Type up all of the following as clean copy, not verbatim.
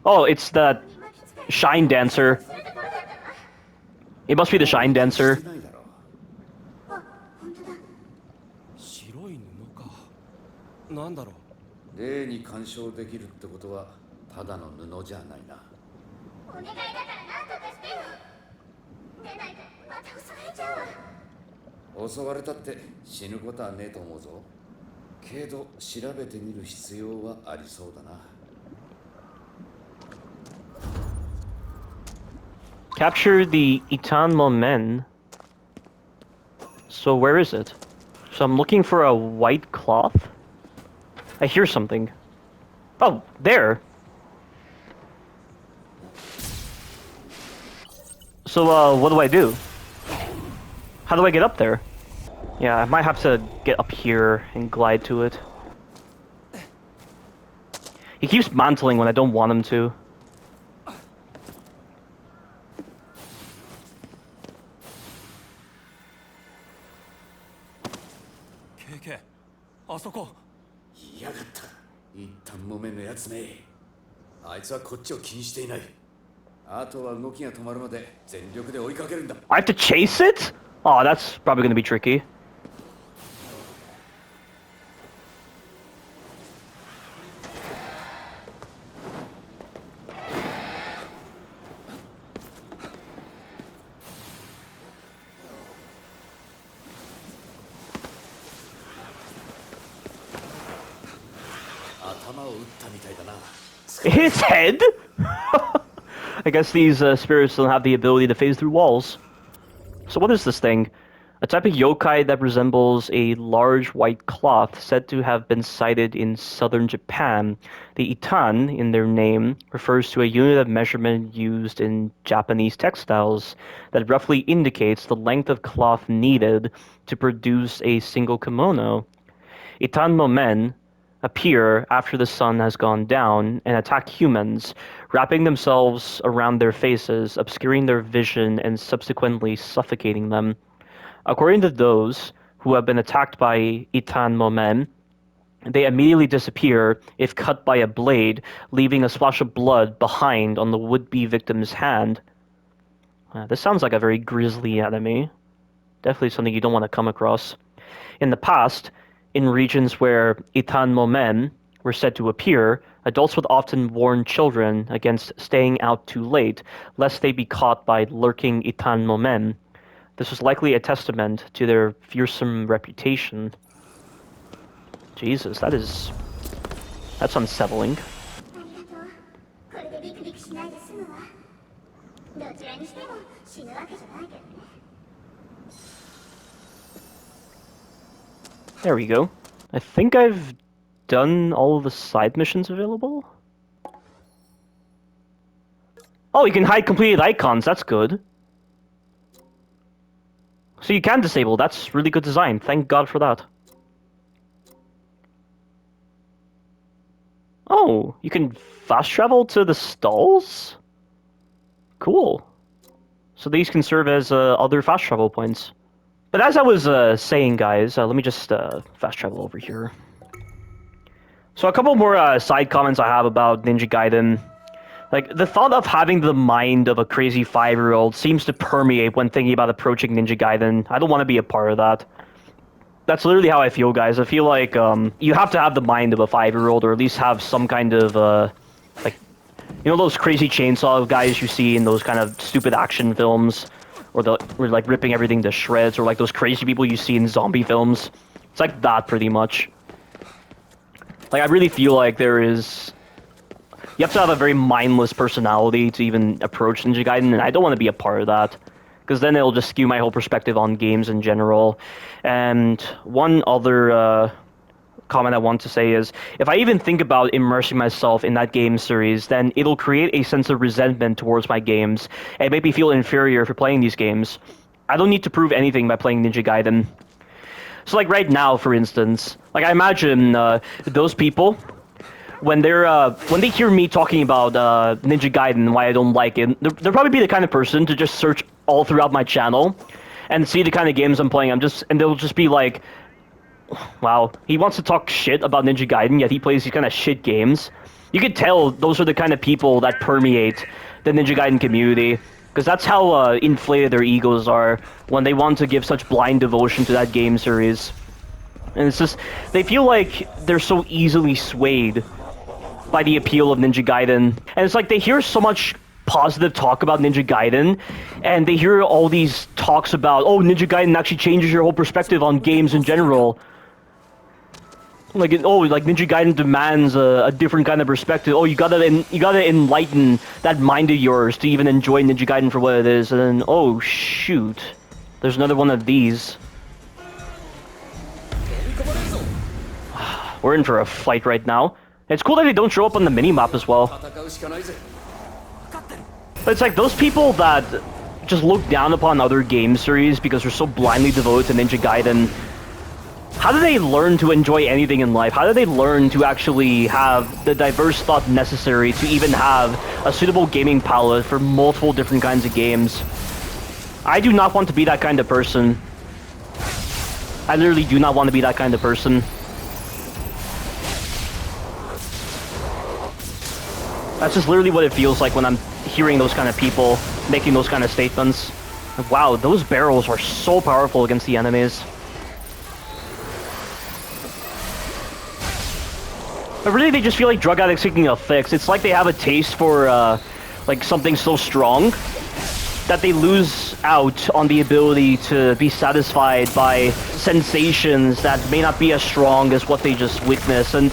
Oh, it's the Shine Dancer. It must be the Shine Dancer. 白い布か。なんだろう。例に干渉できるってことはただの布じゃないな。お願いだから何とかしてよ。でないとまた襲われちゃうわ。襲われたって死ぬことはねえと思うぞ。けど調べてみる必要はありそうだな。Capture the Itan Momen. So where is it? So I'm looking for a white cloth. I hear something. Oh, there. So what do I do? How do I get up there? Yeah, I might have to get up here and glide to it. He keeps mantling when I don't want him to. KK、あそこ。いやがった。一旦木綿のやつめ。あいつはこっちを気にしていない。あとは動きが止まるまで全力で追いかけるんだ。I have to chase it? Oh, that's probably gonna be tricky. His head? I guess these spirits don't have the ability to phase through walls. So what is this thing? A type of yokai that resembles a large white cloth said to have been sighted in southern Japan. The itan, in their name, refers to a unit of measurement used in Japanese textiles that roughly indicates the length of cloth needed to produce a single kimono. Itan momen appear after the sun has gone down and attack humans, wrapping themselves around their faces, obscuring their vision, and subsequently suffocating them. According to those who have been attacked by Itan Momen, they immediately disappear if cut by a blade, leaving a splash of blood behind on the would-be victim's hand. This sounds like a very grisly enemy. Definitely something you don't want to come across. In the past, in regions where Itan Momen were said to appear, adults would often warn children against staying out too late, lest they be caught by lurking Itan Momen. This was likely a testament to their fearsome reputation. Jesus, that's unsettling. There we go. I think I've done all of the side missions available. Oh, you can hide completed icons, that's good. So you can disable, that's really good design, thank God for that. Oh, you can fast travel to the stalls? Cool. So these can serve as other fast travel points. But as I was saying, guys, let me just fast travel over here. So a couple more side comments I have about Ninja Gaiden. Like, the thought of having the mind of a crazy 5-year-old seems to permeate when thinking about approaching Ninja Gaiden. I don't want to be a part of that. That's literally how I feel, guys. I feel like you have to have the mind of a 5-year-old, or at least have some kind of, like, you know those crazy chainsaw guys you see in those kind of stupid action films? Or like ripping everything to shreds, or like those crazy people you see in zombie films. It's like that, pretty much. Like, I really feel like you have to have a very mindless personality to even approach Ninja Gaiden, and I don't want to be a part of that. Because then it'll just skew my whole perspective on games in general. And one other comment I want to say is, if I even think about immersing myself in that game series, then it'll create a sense of resentment towards my games, and make me feel inferior for playing these games. I don't need to prove anything by playing Ninja Gaiden. So like right now, for instance, like I imagine those people, when they hear me talking about Ninja Gaiden and why I don't like it, they'll probably be the kind of person to just search all throughout my channel and see the kind of games I'm playing. And they'll just be like, Wow. He wants to talk shit about Ninja Gaiden, yet he plays these kind of shit games. You could tell those are the kind of people that permeate the Ninja Gaiden community. Because that's how inflated their egos are when they want to give such blind devotion to that game series. And it's just, they feel like they're so easily swayed by the appeal of Ninja Gaiden. And it's like they hear so much positive talk about Ninja Gaiden, and they hear all these talks about, oh, Ninja Gaiden actually changes your whole perspective on games in general. Like, like Ninja Gaiden demands a different kind of perspective. Oh, you gotta enlighten that mind of yours to even enjoy Ninja Gaiden for what it is. And then, oh shoot, there's another one of these. We're in for a fight right now. It's cool that they don't show up on the minimap as well. But it's like those people that just look down upon other game series because they're so blindly devoted to Ninja Gaiden. How do they learn to enjoy anything in life? How do they learn to actually have the diverse thought necessary to even have a suitable gaming palette for multiple different kinds of games? I do not want to be that kind of person. I literally do not want to be that kind of person. That's just literally what it feels like when I'm hearing those kind of people making those kind of statements. Wow, those barrels are so powerful against the enemies. But really, they just feel like drug addicts seeking a fix. It's like they have a taste for, like, something so strong that they lose out on the ability to be satisfied by sensations that may not be as strong as what they just witnessed. And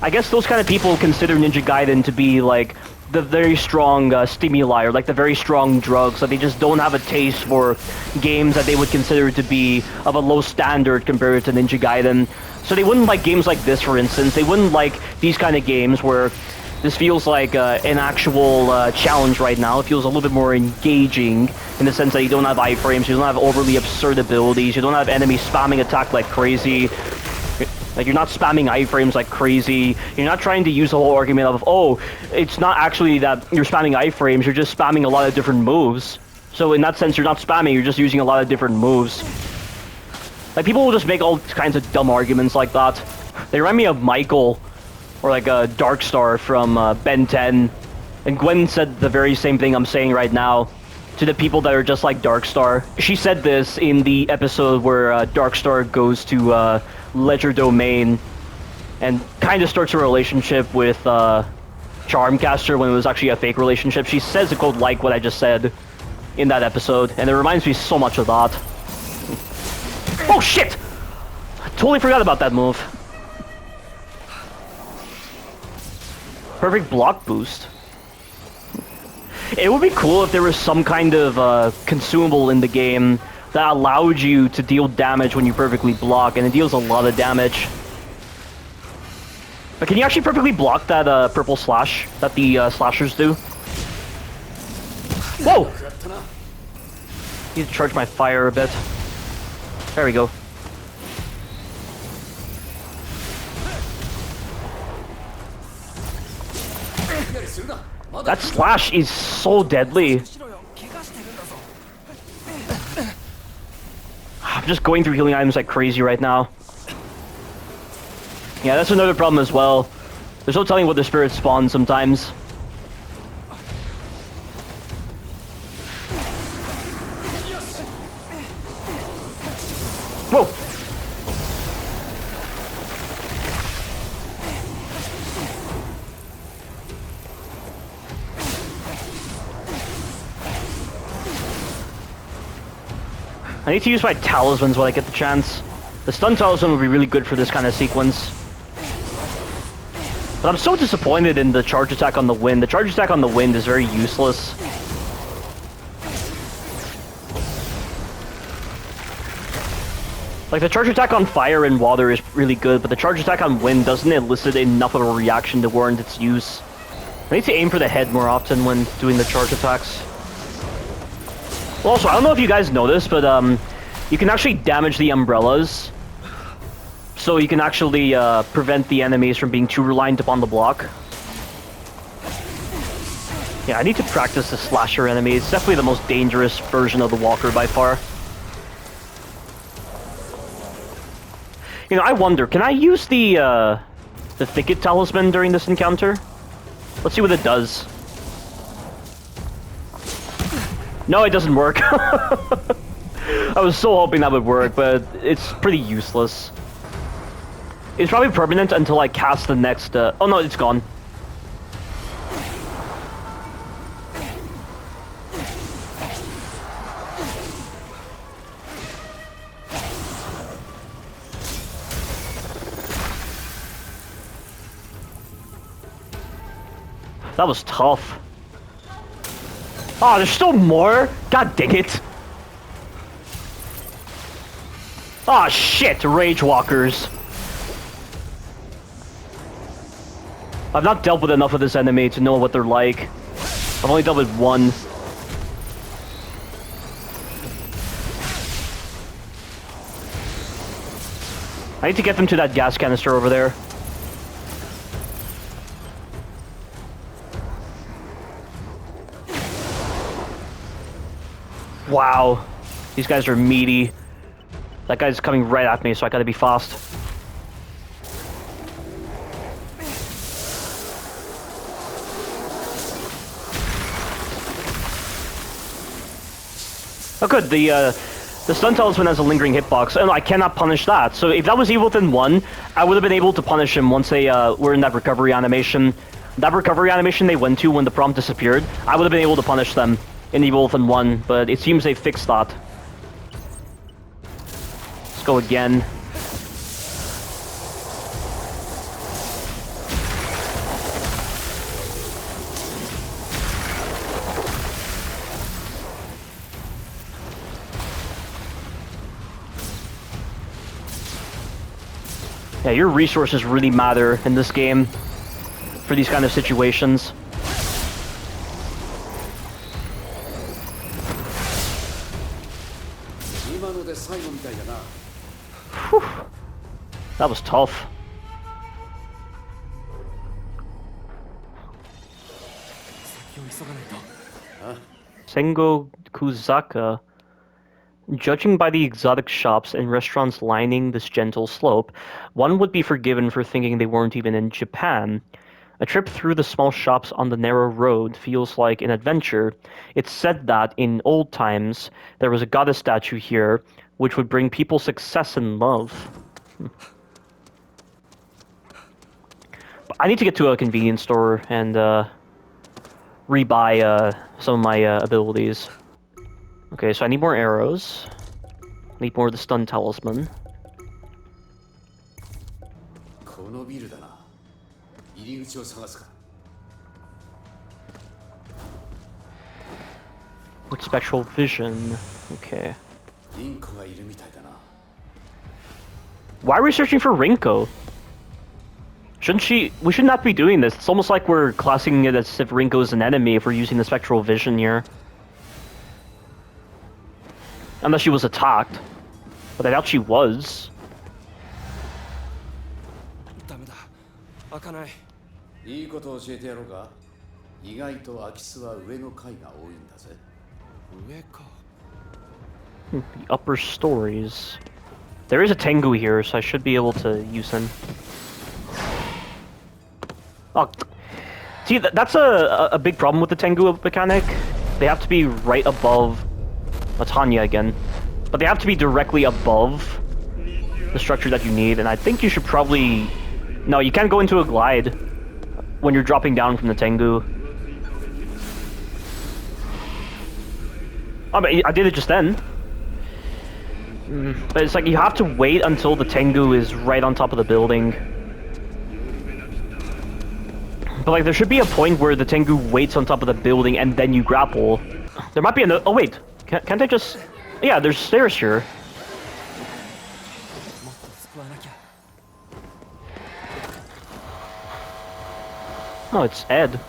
I guess those kind of people consider Ninja Gaiden to be, like, the very strong stimuli, or, like, the very strong drugs. Like, they just don't have a taste for games that they would consider to be of a low standard compared to Ninja Gaiden. So they wouldn't like games like this, for instance. They wouldn't like these kind of games where this feels like an actual challenge right now. It feels a little bit more engaging in the sense that you don't have iframes, you don't have overly absurd abilities, you don't have enemies spamming attack like crazy. Like, you're not spamming iframes like crazy. You're not trying to use the whole argument of, oh, it's not actually that you're spamming iframes, you're just spamming a lot of different moves. So in that sense, you're not spamming, you're just using a lot of different moves. Like, people will just make all kinds of dumb arguments like that. They remind me of Michael, or like Darkstar from Ben 10. And Gwen said the very same thing I'm saying right now to the people that are just like Darkstar. She said this in the episode where Darkstar goes to Ledger Domain and kind of starts a relationship with Charmcaster when it was actually a fake relationship. She says a quote like what I just said in that episode, and it reminds me so much of that. Oh shit! I totally forgot about that move. Perfect block boost. It would be cool if there was some kind of consumable in the game that allowed you to deal damage when you perfectly block, and it deals a lot of damage. But can you actually perfectly block that purple slash that the slashers do? Whoa! Need to charge my fire a bit. There we go. That slash is so deadly. I'm just going through healing items like crazy right now. Yeah, that's another problem as well. There's no telling what the spirits spawn sometimes. Whoa! I need to use my talismans when I get the chance. The stun talisman would be really good for this kind of sequence. But I'm so disappointed in the charge attack on the wind. The charge attack on the wind is very useless. Like, the charge attack on fire and water is really good, but the charge attack on wind doesn't elicit enough of a reaction to warrant its use. I need to aim for the head more often when doing the charge attacks. Also, I don't know if you guys know this, but you can actually damage the umbrellas. So you can actually prevent the enemies from being too reliant upon the block. Yeah, I need to practice the slasher enemy. It's definitely the most dangerous version of the walker by far. You know, I wonder, can I use the thicket talisman during this encounter? Let's see what it does. No, it doesn't work. I was so hoping that would work, but it's pretty useless. It's probably permanent until I cast the next, oh no, it's gone. That was tough. Oh, there's still more? God dang it. Oh shit, Rage Walkers. I've not dealt with enough of this enemy to know what they're like. I've only dealt with one. I need to get them to that gas canister over there. Wow. These guys are meaty. That guy's coming right at me, so I gotta be fast. Oh good, the stun talisman has a lingering hitbox, and I cannot punish that. So if that was Evil Within 1, I would have been able to punish him once they were in that recovery animation. That recovery animation they went to when the prompt disappeared, I would have been able to punish them in Evil Within 1, but it seems they fixed that. Let's go again. Yeah, your resources really matter in this game for these kind of situations. Whew. That was tough. Sengo Kuzaka. Judging by the exotic shops and restaurants lining this gentle slope, one would be forgiven for thinking they weren't even in Japan. A trip through the small shops on the narrow road feels like an adventure. It's said that, in old times, there was a goddess statue here, which would bring people success and love. I need to get to a convenience store and rebuy some of my abilities. Okay, so I need more arrows. Need more of the stun talisman. With spectral vision. Okay. Why are we searching for Rinko? Shouldn't she... We should not be doing this. It's almost like we're classing it as if Rinko's an enemy if we're using the spectral vision here. Unless she was attacked. But I doubt she was. The upper stories. There is a Tengu here, so I should be able to use him. Oh, see, that's a big problem with the Tengu mechanic. They have to be right above Tanya again. But they have to be directly above the structure that you need, and I think you should probably... No, you can't go into a glide when you're dropping down from the Tengu. Oh, but I did it just then. But it's like you have to wait until the Tengu is right on top of the building. But like there should be a point where the Tengu waits on top of the building and then you grapple. There might be another... Oh wait, can't I just... Yeah, there's stairs here. Oh, it's Ed.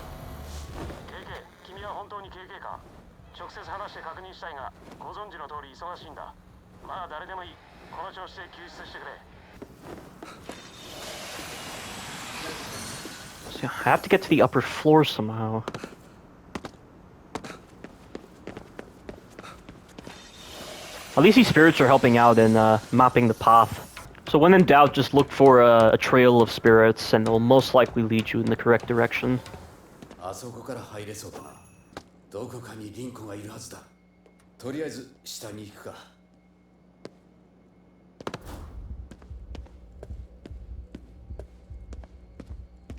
So I have to get to the upper floor somehow. At least these spirits are helping out in mapping the path. So when in doubt, just look for a trail of spirits, and they'll most likely lead you in the correct direction. あそこから入れそうだな。どこかにリンコがいるはずだ。とりあえず下に行くか。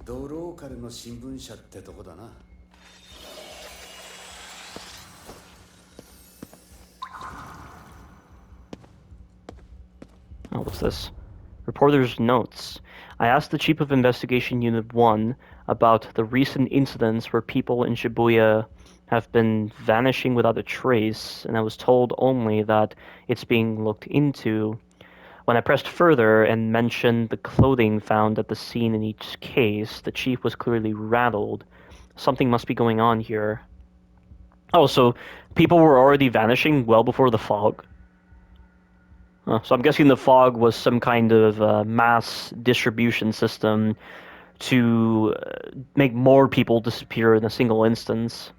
ドローカルの新聞社ってとこだな。Oh, what's this? Reporter's notes. I asked the Chief of Investigation Unit 1 about the recent incidents where people in Shibuya have been vanishing without a trace, and I was told only that it's being looked into. When I pressed further and mentioned the clothing found at the scene in each case, the chief was clearly rattled. Something must be going on here. Oh, so people were already vanishing well before the fog? So I'm guessing the fog was some kind of mass distribution system to make more people disappear in a single instance.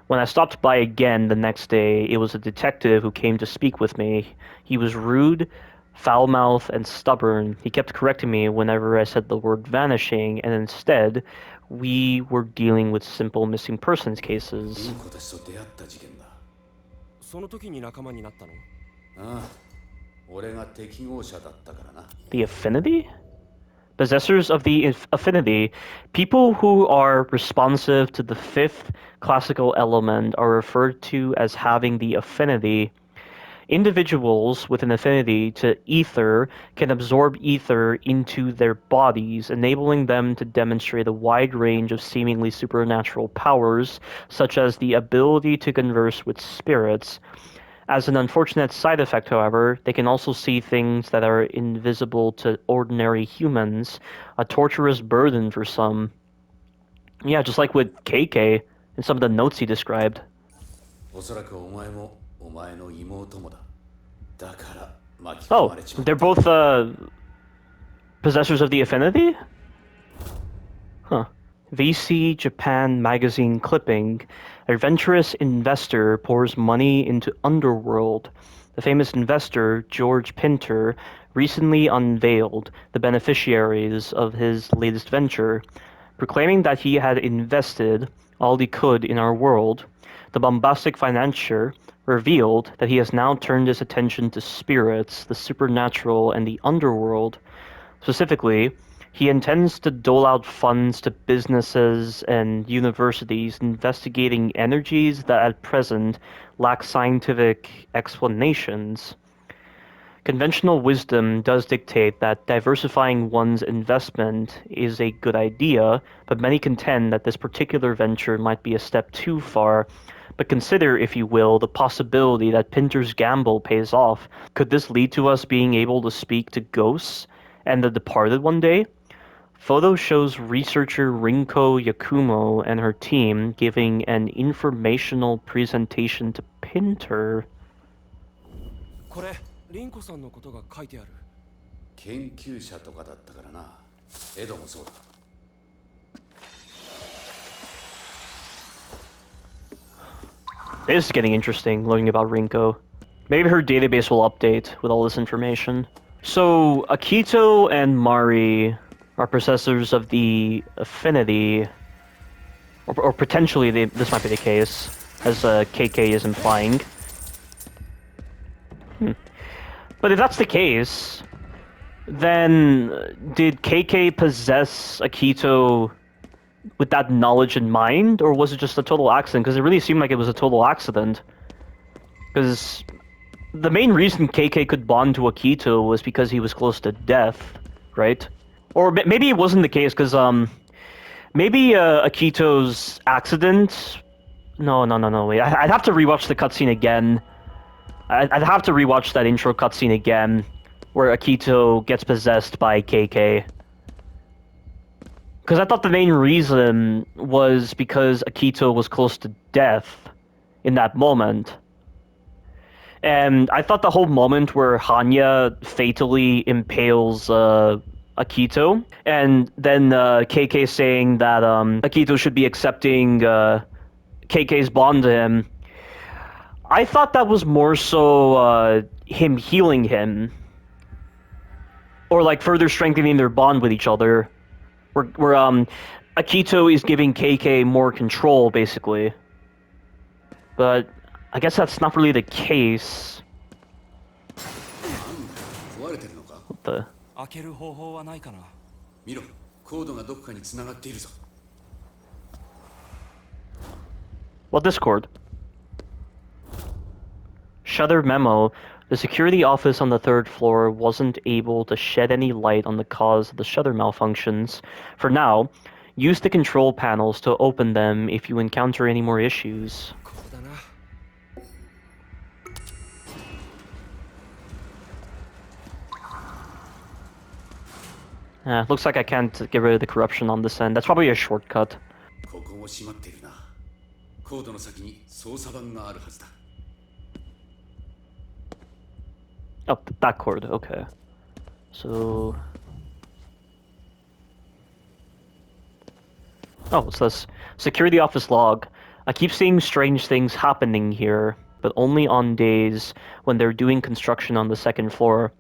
When I stopped by again the next day, it was a detective who came to speak with me. He was rude, foul-mouthed, and stubborn. He kept correcting me whenever I said the word vanishing, and instead, we were dealing with simple missing persons リ cases. ンコたちと出会った事件だ。その時に仲間になったの？ああ、俺が適合者だったからな。The Affinity? Possessors of the Affinity, people who are responsive to the fifth classical element, are referred to as having the affinity. Individuals with an affinity to ether can absorb ether into their bodies, enabling them to demonstrate a wide range of seemingly supernatural powers, such as the ability to converse with spirits. As an unfortunate side effect, however, they can also see things that are invisible to ordinary humans, a torturous burden for some. Yeah, just like with KK in some of the notes he described. おそらくお前もお前の妹もだ。だから巻き込 Oh, まれちまっ they're た。 both possessors of the affinity? Huh. VC Japan magazine clipping. A adventurous investor pours money into Underworld. The famous investor, George Pinter, recently unveiled the beneficiaries of his latest venture. Proclaiming that he had invested all he could in our world, the bombastic financier revealed that he has now turned his attention to spirits, the supernatural, and the underworld. Specifically, he intends to dole out funds to businesses and universities investigating energies that at present lack scientific explanations. Conventional wisdom does dictate that diversifying one's investment is a good idea, but many contend that this particular venture might be a step too far. But consider, if you will, the possibility that Pinter's gamble pays off. Could this lead to us being able to speak to ghosts and the departed one day? Photo shows researcher Rinko Yakumo and her team giving an informational presentation to Pinter. これリンコさんのことが書いてある。研究者とかだったからな。エドもそうだ。This is getting interesting, learning about Rinko. Maybe her database will update with all this information. So, Akito and Mari are possessors of the affinity, or potentially this might be the case, as KK is implying. But if that's the case, then did KK possess Akito with that knowledge in mind, or was it just a total accident? Because it really seemed like it was a total accident. Because the main reason KK could bond to Akito was because he was close to death, right? Or maybe it wasn't the case, because maybe Akito's accident... No, wait. I'd have to rewatch the cutscene again. I'd have to rewatch that intro cutscene again, where Akito gets possessed by KK. Because I thought the main reason was because Akito was close to death in that moment. And I thought the whole moment where Hanya fatally impales Akito, and then KK saying that Akito should be accepting KK's bond to him, I thought that was more so him healing him. or like further strengthening their bond with each other. Where Akito is giving KK more control, basically. But I guess that's not really the case. 壊れてるのか？ What the? 開ける方法はないかな。見ろ、コードがどこかに繋がっているぞ。 What Discord? Shutter memo. The security office on the third floor wasn't able to shed any light on the cause of the shutter malfunctions. For now, use the control panels to open them if you encounter any more issues. ここだな。Looks like I can't get rid of the corruption on this end. That's probably a shortcut. ここも閉まっているな。コードの先に操作盤があるはずだ。 Oh, that cord. Okay. So... Oh, what's this? Security office log. I keep seeing strange things happening here, but only on days when they're doing construction on the second floor.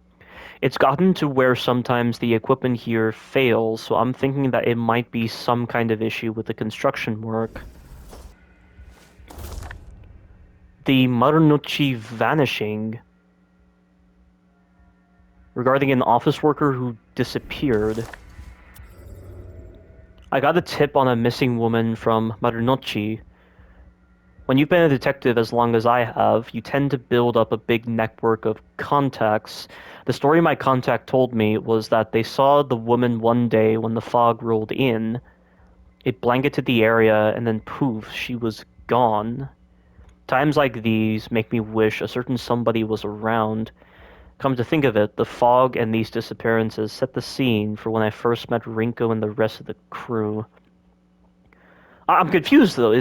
It's gotten to where sometimes the equipment here fails, so I'm thinking that it might be some kind of issue with the construction work. The Marunochi vanishing. Regarding an office worker who disappeared. I got a tip on a missing woman from Marunochi. When you've been a detective as long as I have, you tend to build up a big network of contacts. The story my contact told me was that they saw the woman one day when the fog rolled in. It blanketed the area, and then poof, she was gone. Times like these make me wish a certain somebody was around. Come to think of it, the fog and these disappearances set the scene for when I first met Rinko and the rest of the crew. I'm confused though,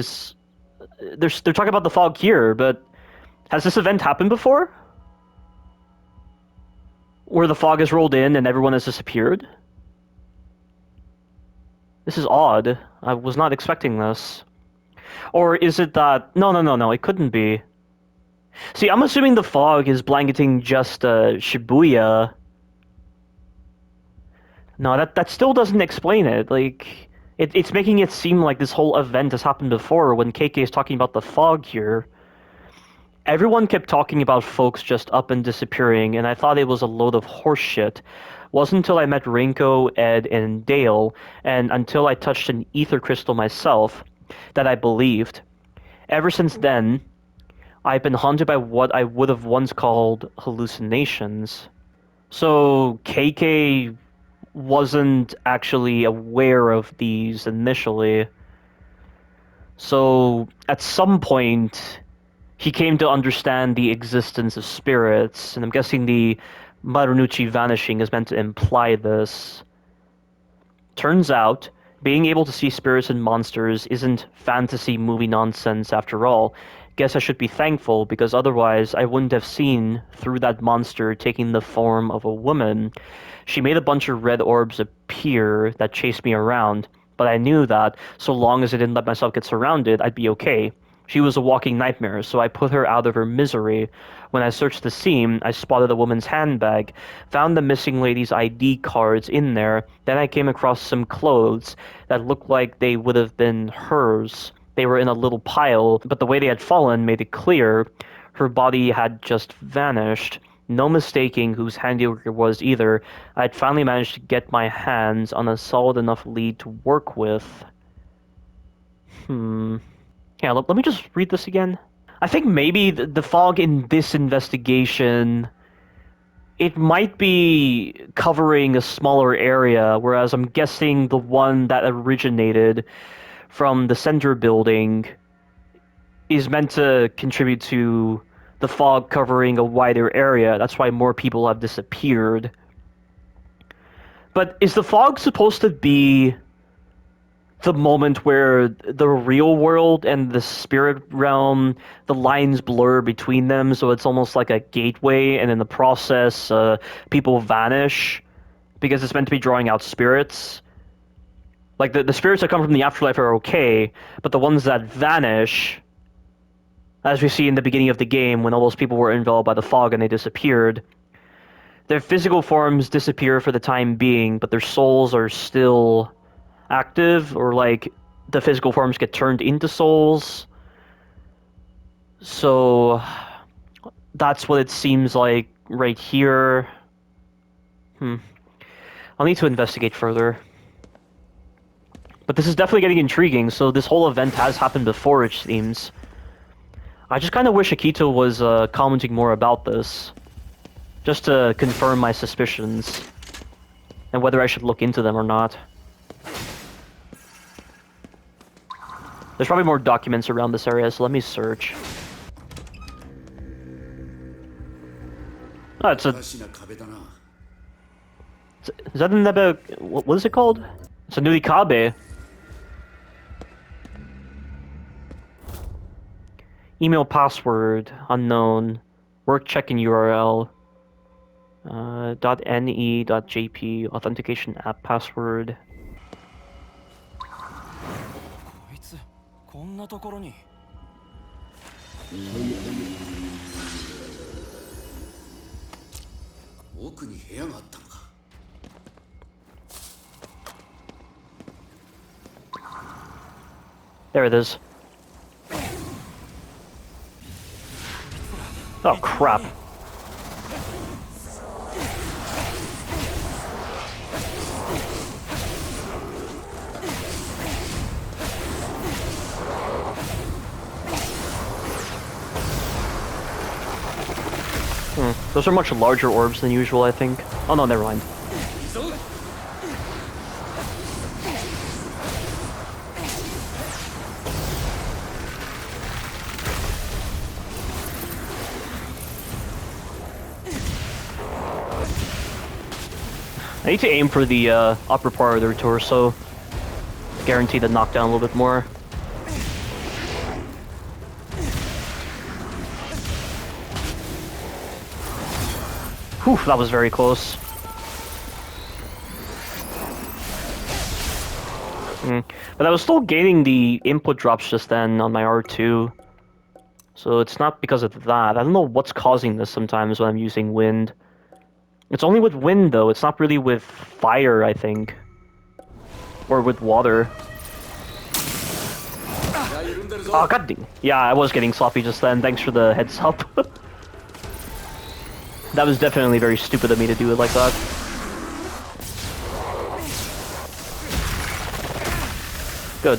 they're talking about the fog here, but has this event happened before? Where the fog has rolled in and everyone has disappeared? This is odd. I was not expecting this. Or is it that... No, it couldn't be. See, I'm assuming the fog is blanketing just Shibuya. No, that still doesn't explain it. Like, it's making it seem like this whole event has happened before when KK is talking about the fog here. Everyone kept talking about folks just up and disappearing, and I thought it was a load of horseshit. Wasn't until I met Rinko, Ed, and Dale, and until I touched an ether crystal myself, that I believed. Ever since then, I've been haunted by what I would have once called hallucinations. So KK wasn't actually aware of these initially. So at some point, he came to understand the existence of spirits, and I'm guessing the Marunuchi vanishing is meant to imply this. Turns out, being able to see spirits and monsters isn't fantasy movie nonsense after all. Guess I should be thankful, because otherwise I wouldn't have seen through that monster taking the form of a woman. She made a bunch of red orbs appear that chased me around, but I knew that, so long as I didn't let myself get surrounded, I'd be okay. She was a walking nightmare, so I put her out of her misery. When I searched the scene, I spotted a woman's handbag, found the missing lady's ID cards in there, then I came across some clothes that looked like they would have been hers. They were in a little pile, but the way they had fallen made it clear her body had just vanished. No mistaking whose handiwork it was either. I'd finally managed to get my hands on a solid enough lead to work with. Yeah, let me just read this again. I think maybe the fog in this investigation, it might be covering a smaller area, whereas I'm guessing the one that originated from the center building is meant to contribute to the fog covering a wider area. That's why more people have disappeared. But is the fog supposed to be the moment where the real world and the spirit realm, the lines blur between them, so it's almost like a gateway, and in the process, people vanish because it's meant to be drawing out spirits? Like, the spirits that come from the afterlife are okay, but the ones that vanish, as we see in the beginning of the game when all those people were enveloped by the fog and they disappeared, their physical forms disappear for the time being, but their souls are still active, or like the physical forms get turned into souls. So that's what it seems like right here. I'll need to investigate further. But this is definitely getting intriguing, so this whole event has happened before, it seems. I just kind of wish Akito was commenting more about this, just to confirm my suspicions, and whether I should look into them or not. There's probably more documents around this area, so let me search. Oh, it's a... おかしな壁だな。 Is that another... What is it called? It's a Nurikabe. Email password unknown. Work checking URL. .ne.jp authentication app password. こいつこんなところに。奥に部屋があったのか。 There it is. Oh crap. Those are much larger orbs than usual, I think. Oh no, never mind. I need to aim for the upper part of their torso. Guaranteed to knock down a little bit more. Whew, that was very close. But I was still gaining the input drops just then on my R2. So it's not because of that. I don't know what's causing this sometimes when I'm using wind. It's only with wind, though. It's not really with fire, I think. Or with water. Oh, god dang. Yeah, I was getting sloppy just then. Thanks for the heads up. That was definitely very stupid of me to do it like that. Good.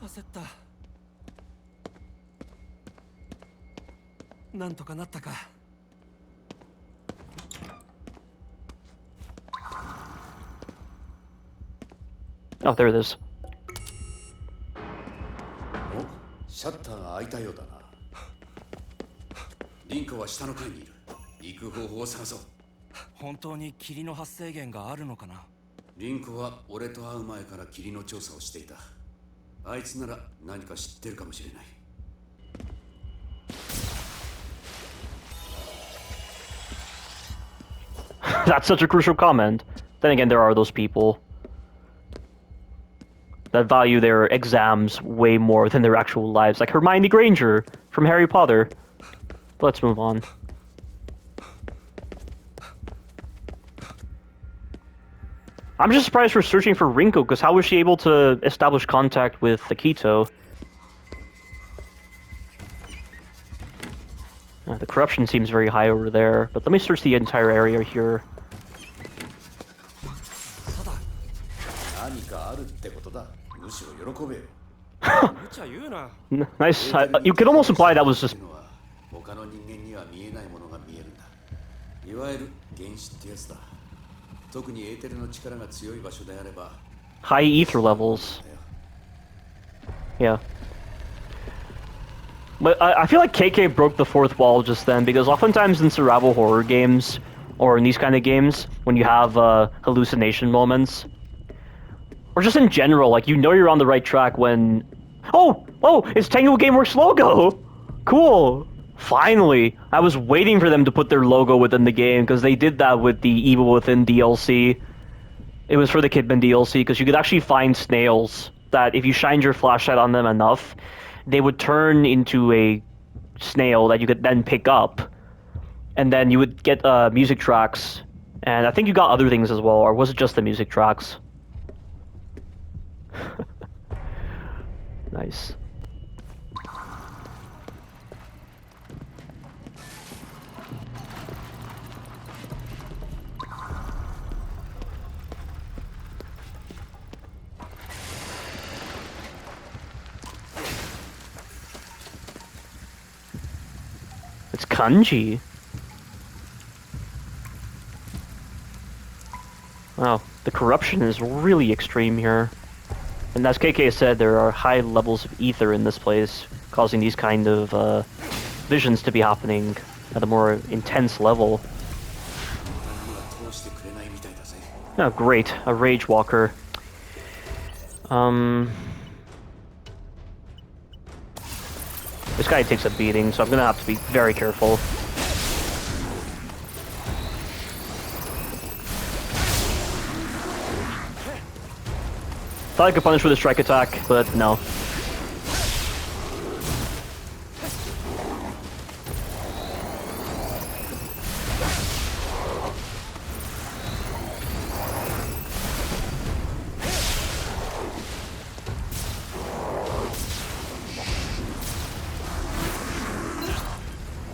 焦った。なんとかなったか。Oh, there it is. お、シャッターが開いたようだな。リンクは下の階にいる。行く方法を探そう。本当に霧の発生源があるのかな。リンクは俺と会う前から霧の調査をしていた。あいつなら何か知ってるかもしれない。 That's such a crucial comment. Then again, there are those people that value their exams way more than their actual lives, like Hermione Granger from Harry Potter. But let's move on. I'm just surprised we're searching for Rinko, because how was she able to establish contact with Akito? The corruption seems very high over there, but let me search the entire area here. 何かあるってことだ。むしろ喜べよ。無茶言うな。Nice. You could almost imply that was just... 他の人間には見えないものが見えるんだ。いわゆる原子ってやつだ。特にエーテルの力が強い場所であれば。high ether levels. Yeah. But I feel like KK broke the fourth wall just then, because oftentimes in survival horror games, or in these kind of games, when you have hallucination moments, or just in general, like, you know you're on the right track when... Oh! Oh! It's Tango Gameworks logo! Cool! Finally! I was waiting for them to put their logo within the game, because they did that with the Evil Within DLC. It was for the Kidman DLC, because you could actually find snails that, if you shined your flashlight on them enough, they would turn into a snail that you could then pick up, and then you would get music tracks, and I think you got other things as well, or was it just the music tracks? Nice. It's kanji. Wow, the corruption is really extreme here. And as KK said, there are high levels of ether in this place, causing these kind of visions to be happening at a more intense level. Oh, great, a Rage Walker. This guy takes a beating, so I'm gonna have to be very careful. Thought I could punish with a strike attack, but no.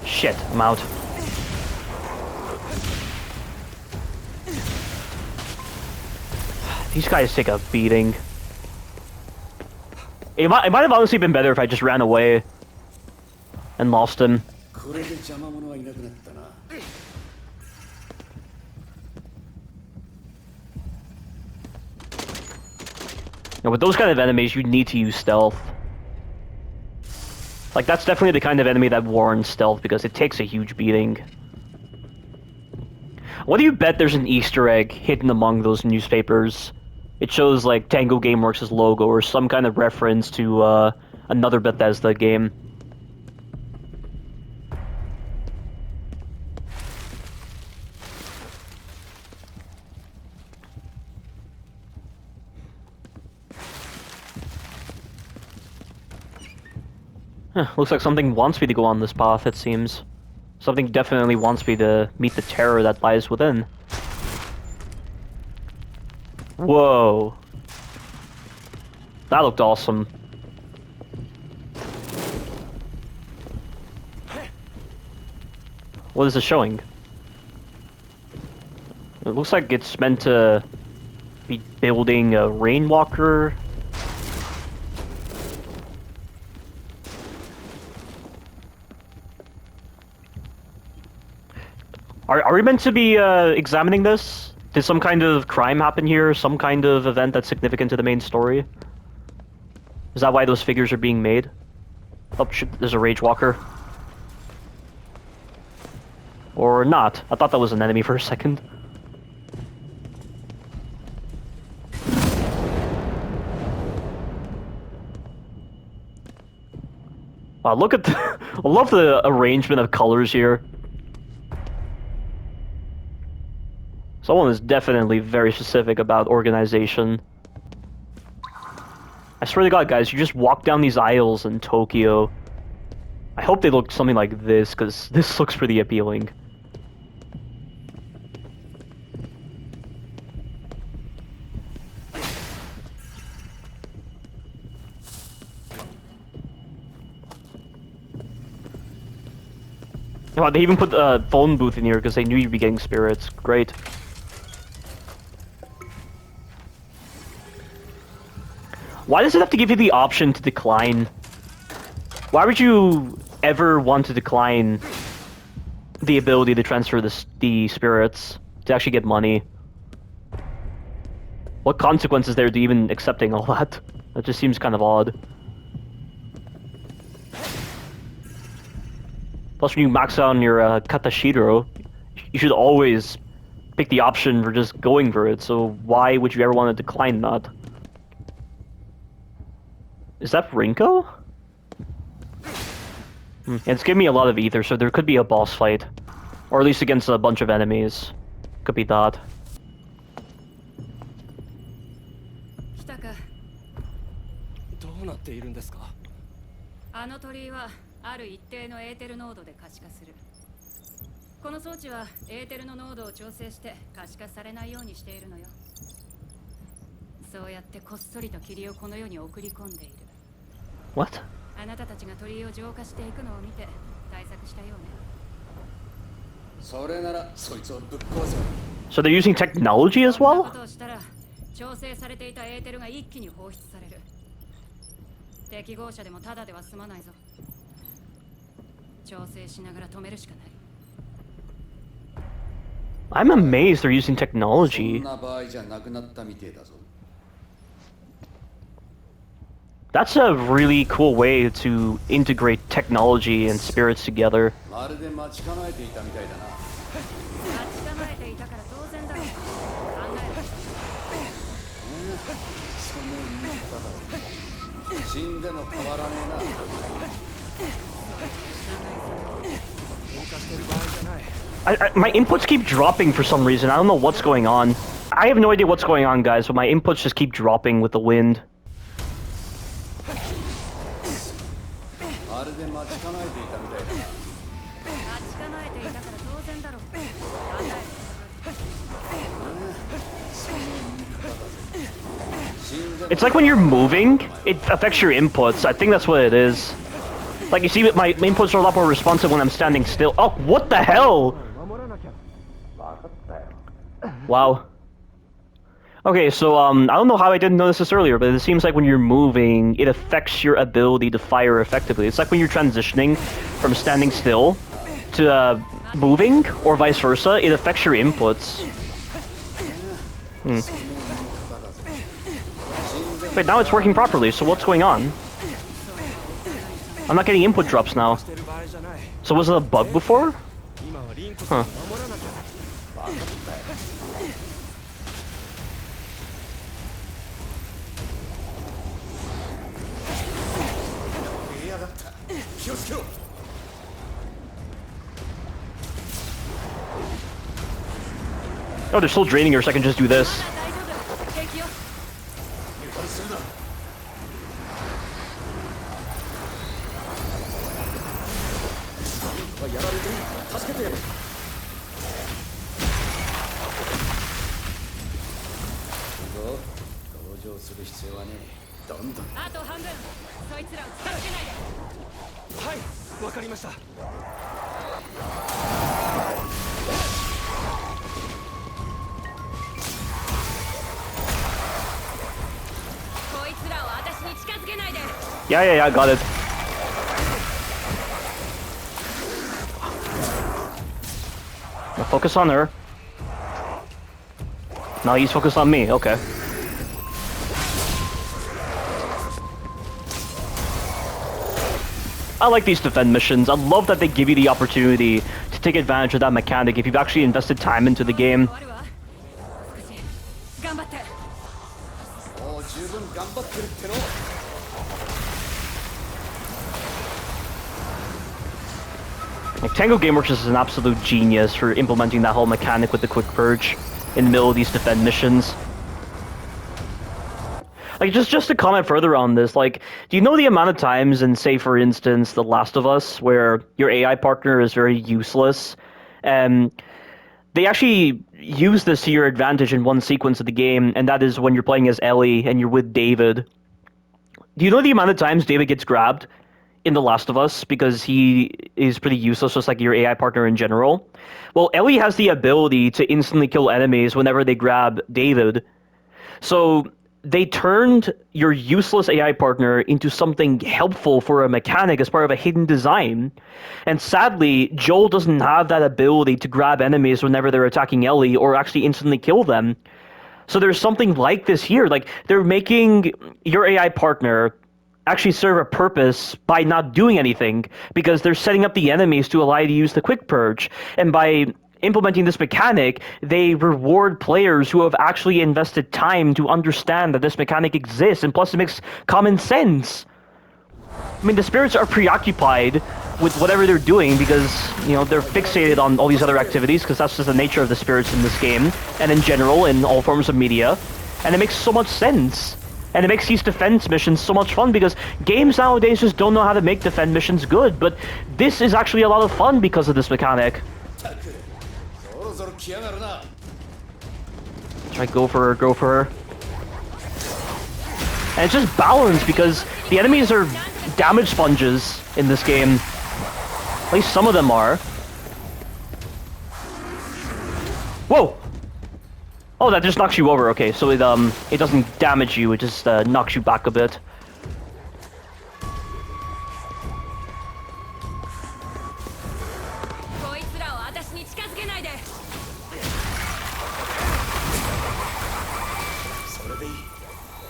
Shit, I'm out. These guys take a beating. It might have honestly been better if I just ran away and lost him. Now, with those kind of enemies, you need to use stealth. Like, that's definitely the kind of enemy that warrants stealth, because it takes a huge beating. What do you bet there's an Easter egg hidden among those newspapers? It shows, like, Tango Gameworks' logo, or some kind of reference to, another Bethesda game. Huh, looks like something wants me to go on this path, it seems. Something definitely wants me to meet the terror that lies within. Whoa. That looked awesome. What is it showing? It looks like it's meant to be building a rainwalker. Are we meant to be examining this? Did some kind of crime happen here? Some kind of event that's significant to the main story? Is that why those figures are being made? Oh, shit, there's a Rage Walker. Or not. I thought that was an enemy for a second. Wow, look at the... I love the arrangement of colors here. Someone is definitely very specific about organization. I swear to God, guys, you just walk down these aisles in Tokyo. I hope they look something like this, because this looks pretty appealing. Oh, they even put a phone booth in here because they knew you'd be getting spirits. Great. Why does it have to give you the option to decline? Why would you ever want to decline the ability to transfer the spirits to actually get money? What consequence is there to even accepting all that? That just seems kind of odd. Plus, when you max out on your Katashiro, you should always pick the option for just going for it, so why would you ever want to decline that? Is that Rinko? And it's giving me a lot of ether, so there could be a boss fight. Or at least against a bunch of enemies. Could be that. 来たか。どうなっているんですか。あの鳥居はある一定のエーテル濃度で可視化する。この装置はエーテルの濃度を調整して可視化されないようにしているのよ。そうやってこっそりと霧をこの世に送り込んでいる。 What? あなたたちが鳥居を浄化していくのを見て対策したようね。それならそいつをぶっ壊せば So they're using technology as そんな well? ことをしたら調整されていたエーテルが一気に放出される。適合者でもただでは済まないぞ。調整しながら止めるしかない。 I'm amazed they're using そ technology. んな場合じゃなくなったみてえだぞ That's a really cool way to integrate technology and spirits together. まるで待ち構えていたみたいだな待ち構えていたから当然だろう。考えろ。その言い方だろ死んでも変わらね喧嘩してる場合じゃない。 My inputs keep dropping for some reason. I don't know what's going on. I have no idea what's going on, guys, but my inputs just keep dropping with the wind. えなまるで待ち構えていたみたいだな 待ち構えていたから当然だろう。考えろ。 It's like when you're moving, it affects your inputs. I think that's what it is. Like, you see, my inputs are a lot more responsive when I'm standing still. Oh, what the hell? Wow. Okay, so, I don't know how I didn't notice this earlier, but it seems like when you're moving, it affects your ability to fire effectively. It's like when you're transitioning from standing still to, moving, or vice versa, it affects your inputs. Wait, now it's working properly, so what's going on? I'm not getting input drops now. してる場合じゃない。 So was it a bug before? 今はリンクさんを守らなきゃ。 やがった気をつけろ Oh, they're still draining her, so I can just do this. 大丈夫。平気よ。油断するな やられている助けてやるどう同情する必要はねえどんどんあと半分。そいつらを近づけないで。はい、わかりました。 こいつらを私に近づけないで。 Yeah, got it. Now focus on her. Now he's focused on me, okay. I like these defend missions. I love that they give you the opportunity to take advantage of that mechanic if you've actually invested time into the game. 終わるわ。少し頑張って。もう十分頑張ってるっての Like, Tango Gameworks is an absolute genius for implementing that whole mechanic with the quick purge in the middle of these defend missions. Like, just to comment further on this, like, do you know the amount of times in, say, for instance, The Last of Us, where your AI partner is very useless, and they actually use this to your advantage in one sequence of the game, and that is when you're playing as Ellie and you're with David. Do you know the amount of times David gets grabbed in The Last of Us because he is pretty useless, just like your AI partner in general? Well, Ellie has the ability to instantly kill enemies whenever they grab David. So they turned your useless AI partner into something helpful for a mechanic as part of a hidden design. And sadly, Joel doesn't have that ability to grab enemies whenever they're attacking Ellie or actually instantly kill them. So there's something like this here. Like, they're making your AI partner actually serve a purpose by not doing anything, because they're setting up the enemies to allow you to use the quick purge. And by implementing this mechanic, they reward players who have actually invested time to understand that this mechanic exists, and plus it makes common sense. I mean, the spirits are preoccupied with whatever they're doing because, you know, they're fixated on all these other activities, because that's just the nature of the spirits in this game, and in general, in all forms of media. And it makes so much sense. And it makes these defense missions so much fun because games nowadays just don't know how to make defense missions good, but this is actually a lot of fun because of this mechanic. そろそろ来やがるな Try go for her. And it's just balanced because the enemies are damage sponges in this game. At least some of them are. Whoa! Oh, that just knocks you over. Okay, so it doesn't damage you. It just knocks you back a bit.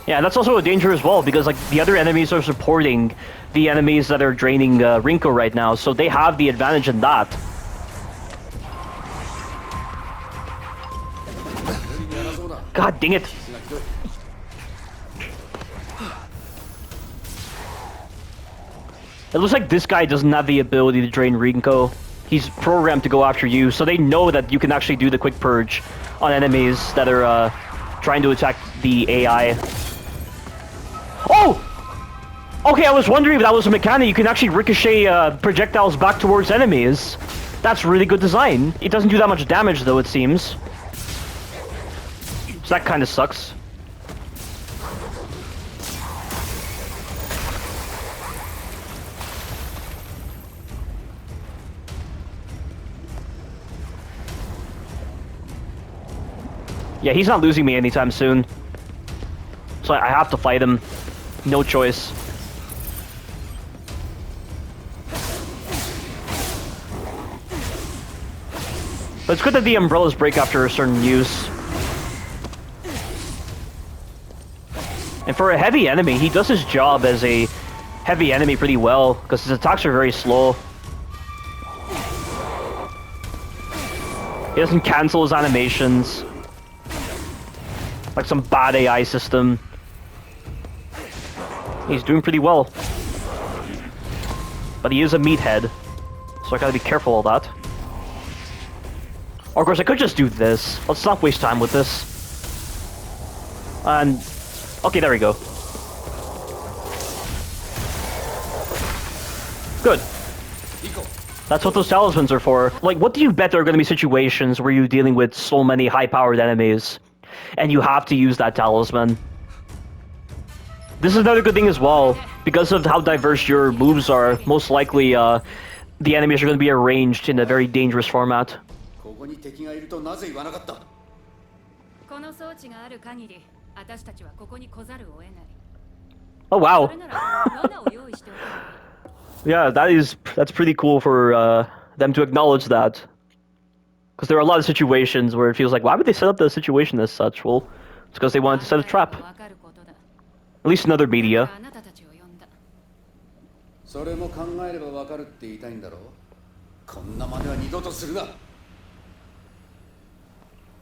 Yeah, that's also a danger as well, because like the other enemies are supporting the enemies that are draining Rinko right now, so they have the advantage in that. God dang it! It looks like this guy doesn't have the ability to drain Rinko. He's programmed to go after you, so they know that you can actually do the quick purge on enemies that are trying to attack the AI. Oh! Okay, I was wondering if that was a mechanic. You can actually ricochet projectiles back towards enemies. That's really good design. It doesn't do that much damage, though, it seems. So that kind of sucks. Yeah, he's not losing me anytime soon. So I have to fight him. No choice. But it's good that the umbrellas break after a certain use. And for a heavy enemy, he does his job as a heavy enemy pretty well, because his attacks are very slow. He doesn't cancel his animations. Like some bad AI system. He's doing pretty well. But he is a meathead, so I gotta be careful of that. Or of course, I could just do this. Let's not waste time with this. And... okay, there we go. Good. That's what those talismans are for. Like, what do you bet there are going to be situations where you're dealing with so many high-powered enemies, and you have to use that talisman? This is another good thing as well. Because of how diverse your moves are, most likely, the enemies are going to be arranged in a very dangerous format. ここに敵がいるとなぜ言わなかった この装置がある限り、私たちはここに来ざるを得ない。 Oh wow. それなら罠を用意しておく。 Yeah, that's pretty cool for them to acknowledge that. Because there are a lot of situations where it feels like, why would they set up the situation as such? Well, it's because they wanted to set a trap. At least in other media. あなたたちを呼んだ。それも考えればわかるって言いたいんだろうこんな真似は二度とするな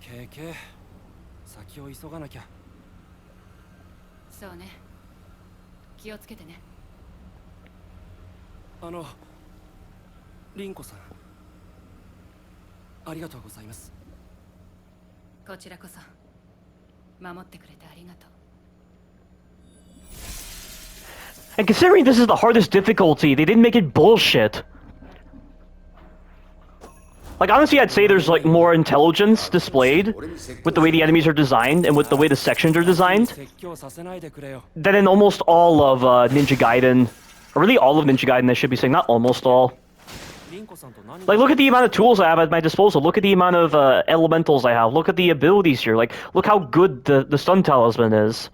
KK 先を急がなきゃ。そうね。気をつけてね。凛子さんありがとうございます。こちらこそ守ってくれてありがとう。 And considering this is the hardest difficulty, they didn't make it bullshit. Like, honestly, I'd say there's, like, more intelligence displayed with the way the enemies are designed and with the way the sections are designed than in almost all of Ninja Gaiden. Or really all of Ninja Gaiden, I should be saying, not almost all. Like, look at the amount of tools I have at my disposal. Look at the amount of elementals I have. Look at the abilities here. Like, look how good the stun talisman is.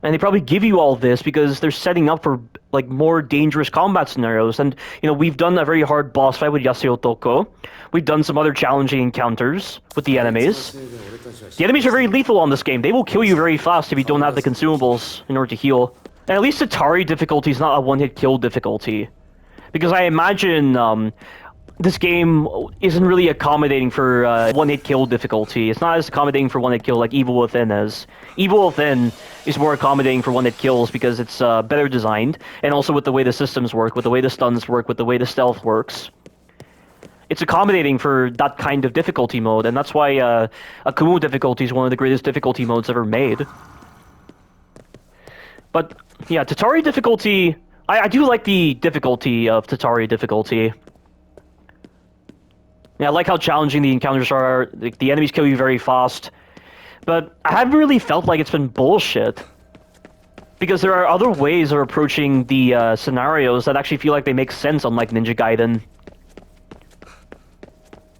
And they probably give you all this because they're setting up for, like, more dangerous combat scenarios. And, you know, we've done a very hard boss fight with Yasuo Toko. We've done some other challenging encounters with the enemies. The enemies are very lethal on this game. They will kill you very fast if you don't have the consumables in order to heal. And at least Atari difficulty is not a one-hit kill difficulty. Because I imagine, this game isn't really accommodating for one-hit kill difficulty. It's not as accommodating for one-hit kill like Evil Within is. Evil Within is more accommodating for one-hit kills because it's better designed, and also with the way the systems work, with the way the stuns work, with the way the stealth works. It's accommodating for that kind of difficulty mode, and that's why Akumu difficulty is one of the greatest difficulty modes ever made. But yeah, Tatari difficulty. I do like the difficulty of Tatari difficulty. Yeah, I like how challenging the encounters are. The enemies kill you very fast. But I haven't really felt like it's been bullshit. Because there are other ways of approaching the scenarios that actually feel like they make sense, unlike Ninja Gaiden.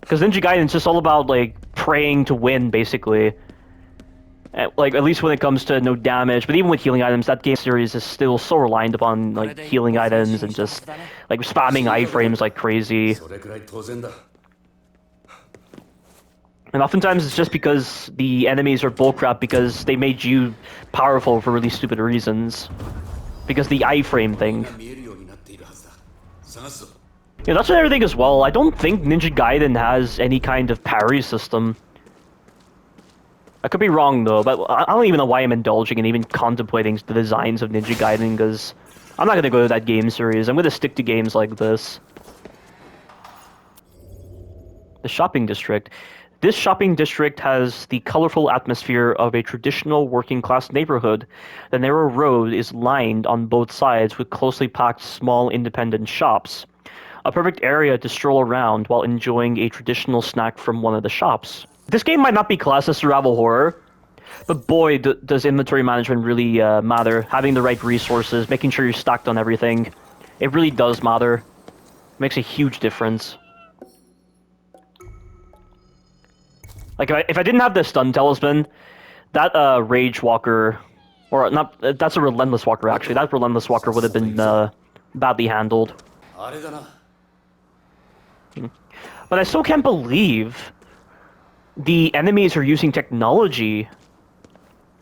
Because Ninja Gaiden's just all about, like, praying to win, basically. Like, at least when it comes to no damage. But even with healing items, that game series is still so reliant upon, like, healing items and just, like, spamming iframes like crazy. それくらい当然だ。 And oftentimes it's just because the enemies are bullcrap because they made you powerful for really stupid reasons. Because the iframe thing. 見えるようになっているはずだ。探すぞ。 Yeah, that's another thing as well. I don't think Ninja Gaiden has any kind of parry system. I could be wrong though, but I don't even know why I'm indulging in even contemplating the designs of Ninja Gaiden, because I'm not going to go to that game series. I'm going to stick to games like this. The shopping district. This shopping district has the colorful atmosphere of a traditional working-class neighborhood. The narrow road is lined on both sides with closely packed small independent shops. A perfect area to stroll around while enjoying a traditional snack from one of the shops. This game might not be classed as survival horror, but boy, does inventory management really matter. Having the right resources, making sure you're stacked on everything. It really does matter. It makes a huge difference. Like, if I didn't have the stun talisman, that rage walker, or not, that's a relentless walker actually. That relentless walker would have been badly handled. あれだな。 But I still can't believe the enemies are using technology.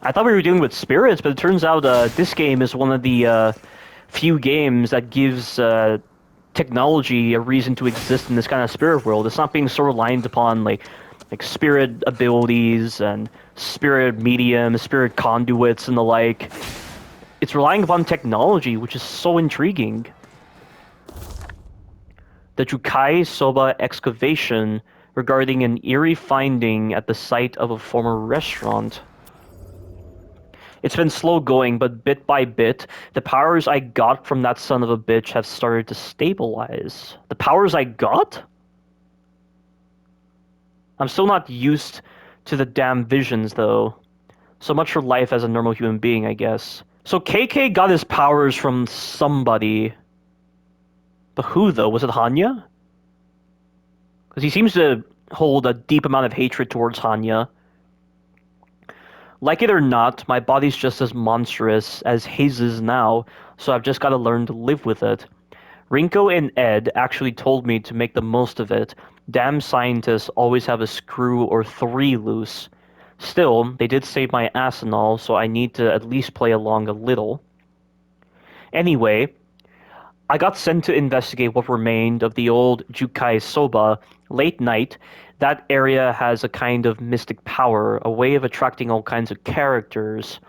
I thought we were dealing with spirits, but it turns out this game is one of the few games that gives technology a reason to exist in this kind of spirit world. It's not being so reliant upon like spirit abilities and spirit mediums, spirit conduits, and the like. It's relying upon technology, which is so intriguing. The Jukai Soba excavation regarding an eerie finding at the site of a former restaurant. It's been slow going, but bit by bit, the powers I got from that son of a bitch have started to stabilize. The powers I got? I'm still not used to the damn visions, though. So much for life as a normal human being, I guess. So KK got his powers from somebody. But who, though? Was it Hanya? Because he seems to hold a deep amount of hatred towards Hanya. Like it or not, my body's just as monstrous as his is now, so I've just got to learn to live with it. Rinko and Ed actually told me to make the most of it. Damn scientists always have a screw or three loose. Still, they did save my ass and all, so I need to at least play along a little. Anyway, I got sent to investigate what remained of the old Jukai Soba. Late night, that area has a kind of mystic power, a way of attracting all kinds of characters.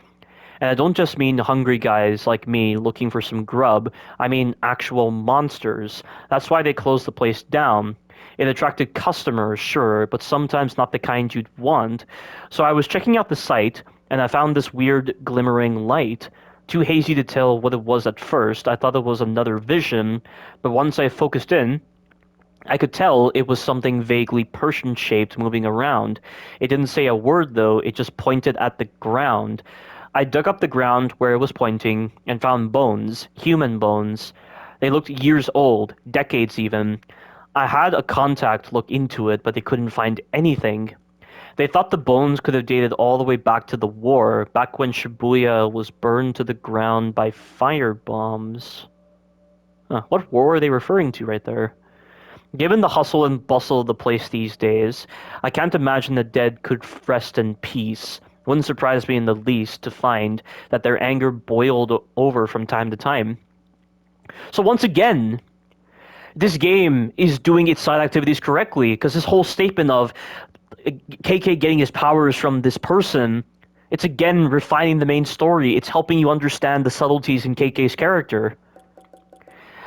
And I don't just mean hungry guys like me looking for some grub, I mean actual monsters. That's why they closed the place down. It attracted customers, sure, but sometimes not the kind you'd want. So I was checking out the site, and I found this weird glimmering light. Too hazy to tell what it was at first. I thought it was another vision, but once I focused in, I could tell it was something vaguely Persian-shaped moving around. It didn't say a word, though. It just pointed at the ground. I dug up the ground where it was pointing and found bones, human bones. They looked years old, decades even. I had a contact look into it, but they couldn't find anything. They thought the bones could have dated all the way back to the war, back when Shibuya was burned to the ground by fire bombs. What war are they referring to right there? Given the hustle and bustle of the place these days, I can't imagine the dead could rest in peace. Wouldn't surprise me in the least to find that their anger boiled over from time to time. So once again, this game is doing its side activities correctly, because this whole statement of KK getting his powers from this person, it's again refining the main story. It's helping you understand the subtleties in KK's character.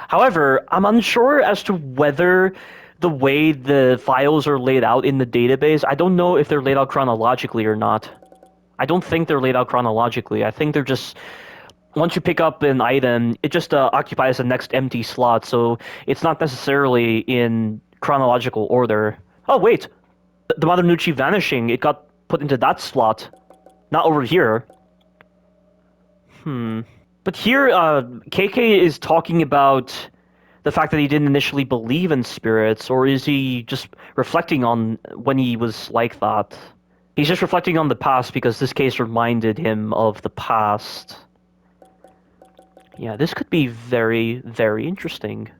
However, I'm unsure as to whether the way the files are laid out in the database, I don't know if they're laid out chronologically or not. I don't think they're laid out chronologically. I think they're just once you pick up an item, it just occupies the next empty slot, so it's not necessarily in chronological order. Oh wait, the Madanuchi vanishing, it got put into that slot, not over here. But here, KK is talking about the fact that he didn't initially believe in spirits, or is he just reflecting on when he was like that? He's just reflecting on the past because this case reminded him of the past. Yeah, this could be very, very interesting.